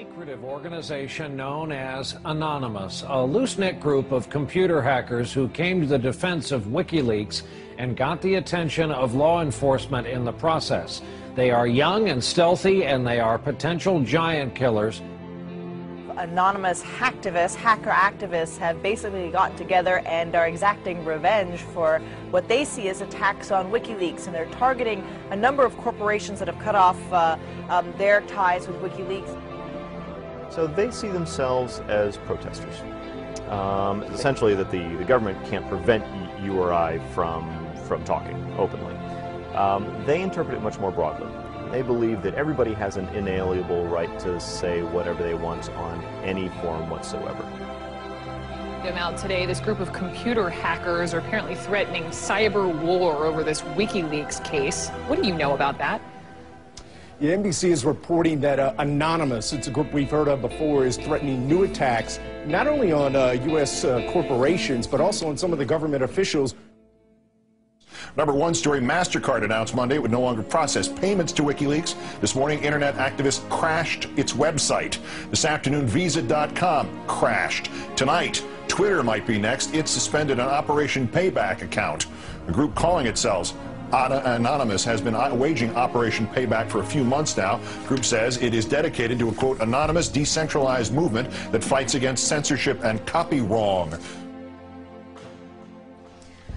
secretive organization known as Anonymous, a loose-knit group of computer hackers who came to the defense of WikiLeaks and got the attention of law enforcement in the process. They are young and stealthy, and they are potential giant killers. Anonymous hacker activists have basically gotten together and are exacting revenge for what they see as attacks on WikiLeaks, and they're targeting a number of corporations that have cut off their ties with WikiLeaks. So they see themselves as protesters. Essentially that the government can't prevent you or I from talking openly. They interpret it much more broadly. They believe that everybody has an inalienable right to say whatever they want on any forum whatsoever. Now today, this group of computer hackers are apparently threatening cyber war over this WikiLeaks case. What do you know about that? Yeah, NBC is reporting that Anonymous, it's a group we've heard of before, is threatening new attacks not only on U.S. corporations, but also on some of the government officials. Number one story, MasterCard announced Monday it would no longer process payments to WikiLeaks. This morning, internet activists crashed its website. This afternoon, Visa.com crashed. Tonight, Twitter might be next. It suspended an Operation Payback account. A group calling itself Anonymous has been waging Operation Payback for a few months now. The group says it is dedicated to a, quote, anonymous, decentralized movement that fights against censorship and copy wrong.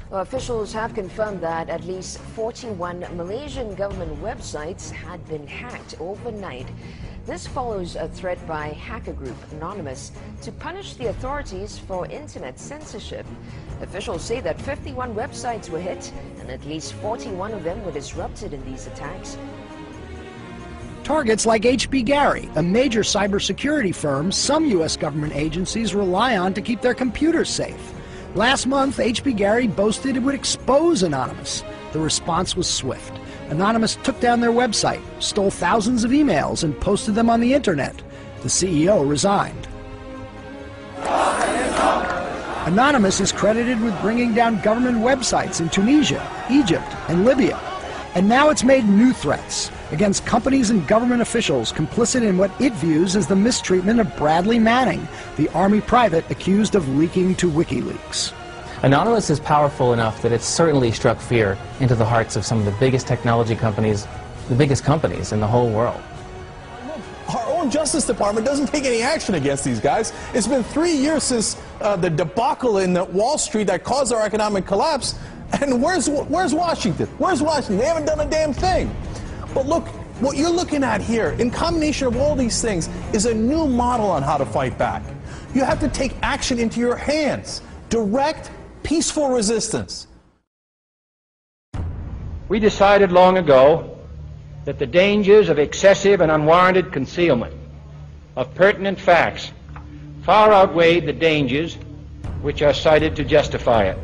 Well, officials have confirmed that at least 41 Malaysian government websites had been hacked overnight. This follows a threat by hacker group Anonymous to punish the authorities for internet censorship. Officials say that 51 websites were hit and at least 41 of them were disrupted in these attacks. Targets like H.B. Gary, a major cybersecurity firm some U.S. government agencies rely on to keep their computers safe. Last month, H.B. Gary boasted it would expose Anonymous. The response was swift. Anonymous took down their website, stole thousands of emails, and posted them on the internet. The CEO resigned. Anonymous is credited with bringing down government websites in Tunisia, Egypt, and Libya. And now it's made new threats against companies and government officials complicit in what it views as the mistreatment of Bradley Manning, the Army private accused of leaking to WikiLeaks. Anonymous is powerful enough that it's certainly struck fear into the hearts of some of the biggest technology companies, the biggest companies in the whole world. Our own Justice Department doesn't take any action against these guys. It's been 3 years since the debacle in Wall Street that caused our economic collapse. And where's Washington? Where's Washington? They haven't done a damn thing. But look, what you're looking at here, in combination of all these things, is a new model on how to fight back. You have to take action into your hands. Direct, peaceful resistance. We decided long ago that the dangers of excessive and unwarranted concealment of pertinent facts far outweighed the dangers which are cited to justify it.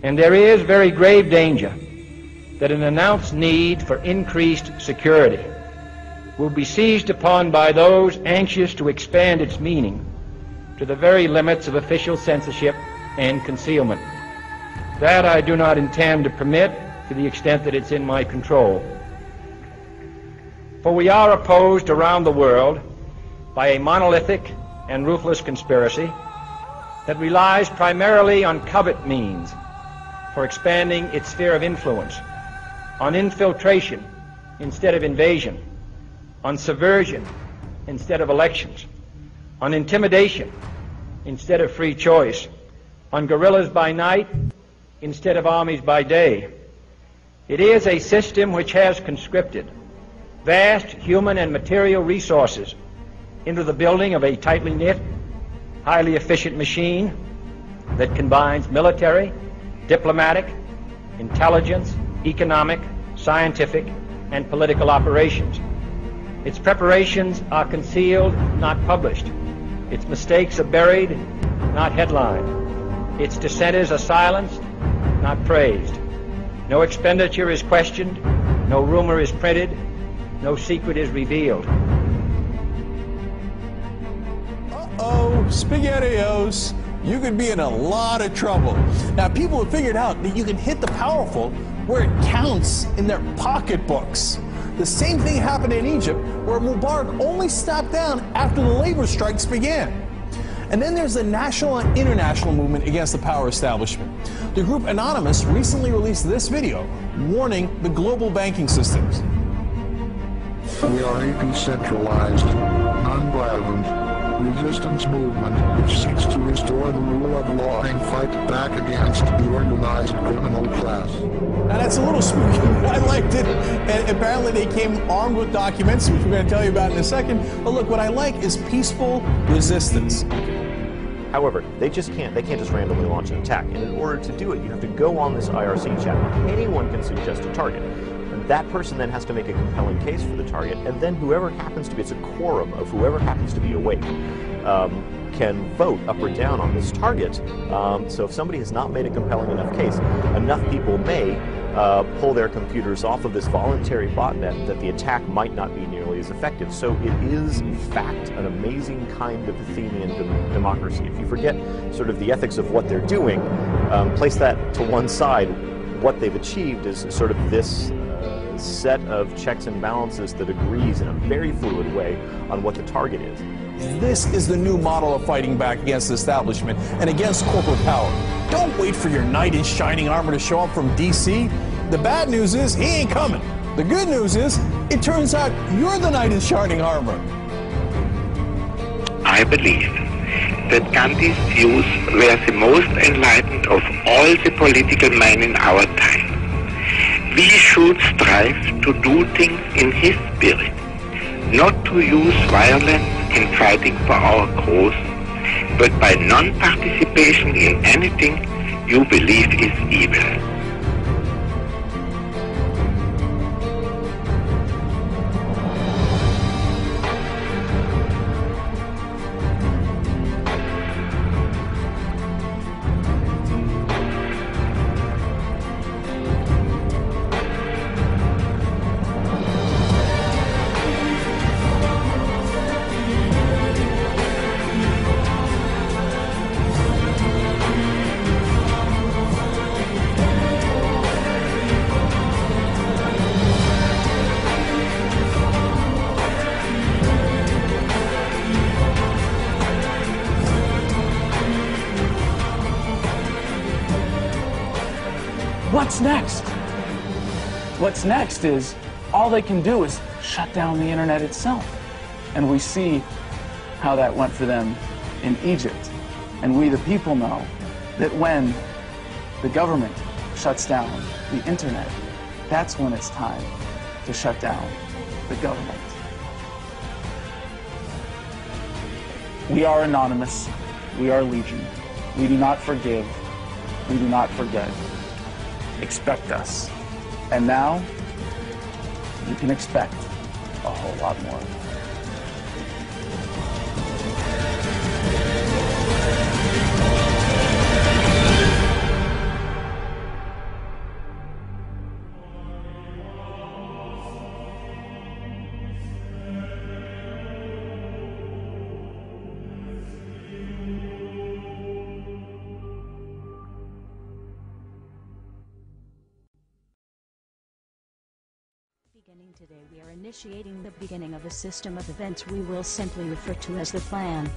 And there is very grave danger that an announced need for increased security will be seized upon by those anxious to expand its meaning to the very limits of official censorship and concealment. That I do not intend to permit to the extent that it's in my control. For we are opposed around the world by a monolithic and ruthless conspiracy that relies primarily on covert means for expanding its sphere of influence, on infiltration instead of invasion, on subversion instead of elections, on intimidation instead of free choice, on guerrillas by night instead of armies by day. It is a system which has conscripted vast human and material resources into the building of a tightly knit, highly efficient machine that combines military, diplomatic, intelligence, economic, scientific, and political operations. Its preparations are concealed, not published. Its mistakes are buried, not headlined. Its dissenters are silenced, not praised. No expenditure is questioned, no rumor is printed, no secret is revealed. Uh-oh, SpaghettiOs. You could be in a lot of trouble. Now, people have figured out that you can hit the powerful where it counts in their pocketbooks. The same thing happened in Egypt, where Mubarak only stopped down after the labor strikes began. And then there's the national and international movement against the power establishment. The group Anonymous recently released this video warning the global banking systems. We are a decentralized, non-violent resistance movement which seeks to restore the rule of law and fight back against the organized criminal class. Now that's a little spooky, but I liked it. And apparently they came armed with documents, which we're going to tell you about in a second. But look, what I like is peaceful resistance. However, they can't just randomly launch an attack. And in order to do it, you have to go on this IRC chat. Anyone can suggest a target. That person then has to make a compelling case for the target, and then whoever happens to be, it's a quorum of whoever happens to be awake, can vote up or down on this target. So if somebody has not made a compelling enough case, enough people may pull their computers off of this voluntary botnet that the attack might not be nearly as effective. So it is, in fact, an amazing kind of Athenian democracy. If you forget sort of the ethics of what they're doing, place that to one side, what they've achieved is sort of this set of checks and balances that agrees in a very fluid way on what the target is. This is the new model of fighting back against the establishment and against corporate power. Don't wait for your knight in shining armor to show up from DC. The bad news is he ain't coming. The good news is it turns out you're the knight in shining armor. I believe that Gandhi's views were the most enlightened of all the political men in our time. We should strive to do things in his spirit, not to use violence in fighting for our cause, but by non-participation in anything you believe is evil. What's next? What's next is all they can do is shut down the internet itself. And we see how that went for them in Egypt. And we, the people, know that when the government shuts down the internet, that's when it's time to shut down the government. We are Anonymous. We are Legion. We do not forgive. We do not forget. Expect us. And now, you can expect a whole lot more. Today we are initiating the beginning of a system of events we will simply refer to as the plan.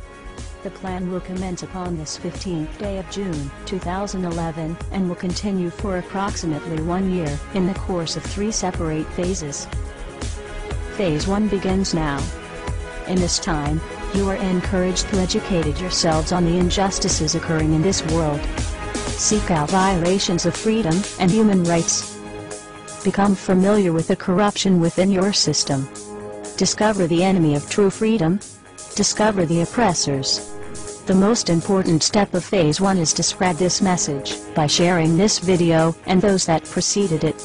The plan will commence upon this 15th day of June 2011 and will continue for approximately 1 year in the course of 3 separate phases. Phase 1 begins now. In this time, you are encouraged to educate yourselves on the injustices occurring in this world. Seek out violations of freedom and human rights. Become familiar with the corruption within your system. Discover the enemy of true freedom. Discover the oppressors. The most important step of Phase 1 is to spread this message by sharing this video and those that preceded it.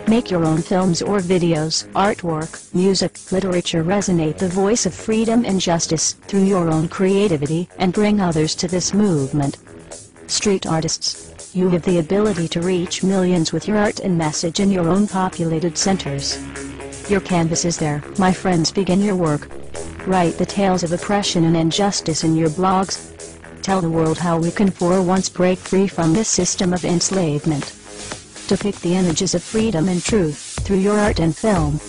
Make your own films or videos, artwork, music, literature resonate the voice of freedom and justice through your own creativity and bring others to this movement. Street artists, you have the ability to reach millions with your art and message in your own populated centers. Your canvas is there, my friends. Begin your work. Write the tales of oppression and injustice in your blogs. Tell the world how we can for once break free from this system of enslavement. Depict the images of freedom and truth through your art and film.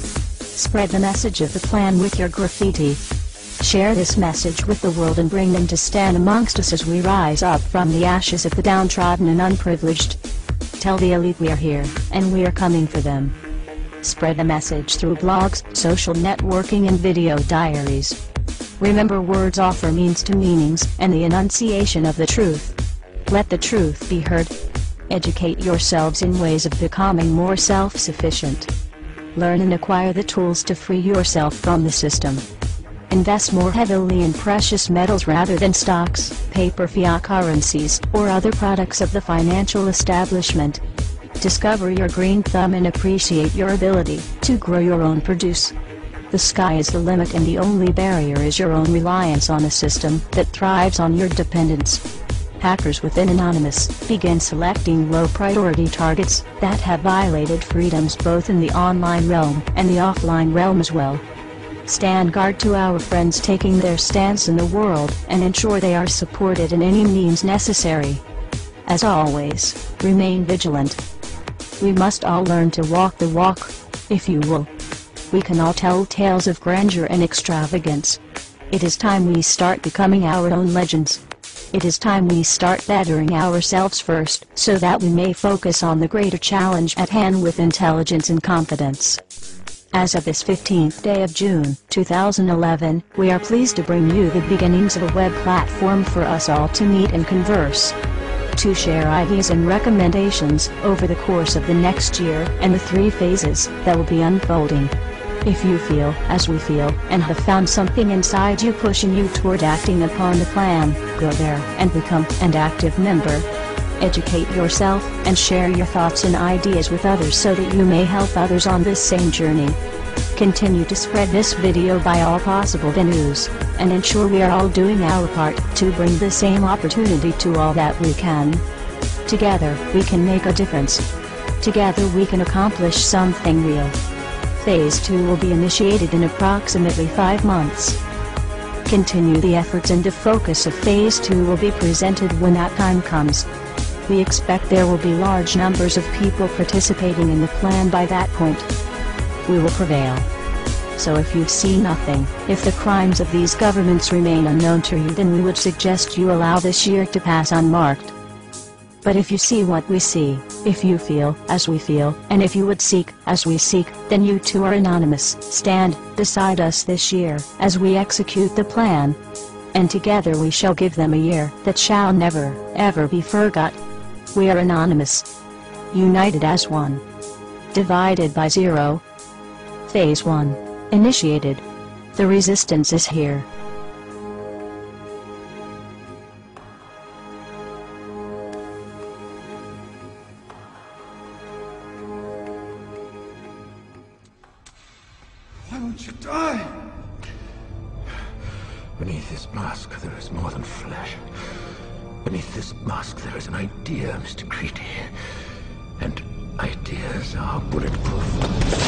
Spread the message of the plan with your graffiti. Share this message with the world and bring them to stand amongst us as we rise up from the ashes of the downtrodden and unprivileged. Tell the elite we are here, and we are coming for them. Spread the message through blogs, social networking and video diaries. Remember, words offer means to meanings and the enunciation of the truth. Let the truth be heard. Educate yourselves in ways of becoming more self-sufficient. Learn and acquire the tools to free yourself from the system. Invest more heavily in precious metals rather than stocks, paper fiat currencies, or other products of the financial establishment. Discover your green thumb and appreciate your ability to grow your own produce. The sky is the limit, and the only barrier is your own reliance on a system that thrives on your dependence. Hackers within Anonymous begin selecting low-priority targets that have violated freedoms both in the online realm and the offline realm as well. Stand guard to our friends taking their stance in the world and ensure they are supported in any means necessary. As always, remain vigilant. We must all learn to walk the walk, if you will. We can all tell tales of grandeur and extravagance. It is time we start becoming our own legends. It is time we start bettering ourselves first, so that we may focus on the greater challenge at hand with intelligence and confidence. As of this 15th day of June, 2011, we are pleased to bring you the beginnings of a web platform for us all to meet and converse. To share ideas and recommendations over the course of the next year and the 3 phases that will be unfolding. If you feel, as we feel, and have found something inside you pushing you toward acting upon the plan, go there and become an active member. Educate yourself and share your thoughts and ideas with others so that you may help others on this same journey. Continue to spread this video by all possible venues, and ensure we are all doing our part to bring the same opportunity to all that we can. Together, we can make a difference. Together we can accomplish something real. Phase 2 will be initiated in approximately 5 months. Continue the efforts, and the focus of Phase 2 will be presented when that time comes. We expect there will be large numbers of people participating in the plan by that point. We will prevail. So if you've seen nothing, if the crimes of these governments remain unknown to you, then we would suggest you allow this year to pass unmarked. But if you see what we see, if you feel as we feel, and if you would seek as we seek, then you too are anonymous. Stand beside us this year as we execute the plan. And together we shall give them a year that shall never, ever be forgot. We are anonymous. United as one. Divided by zero. Phase 1. Initiated. The resistance is here. Why won't you die? Beneath this mask, there is more than flesh. Beneath this mask, there is an idea, Mr. Creedy. And ideas are bulletproof.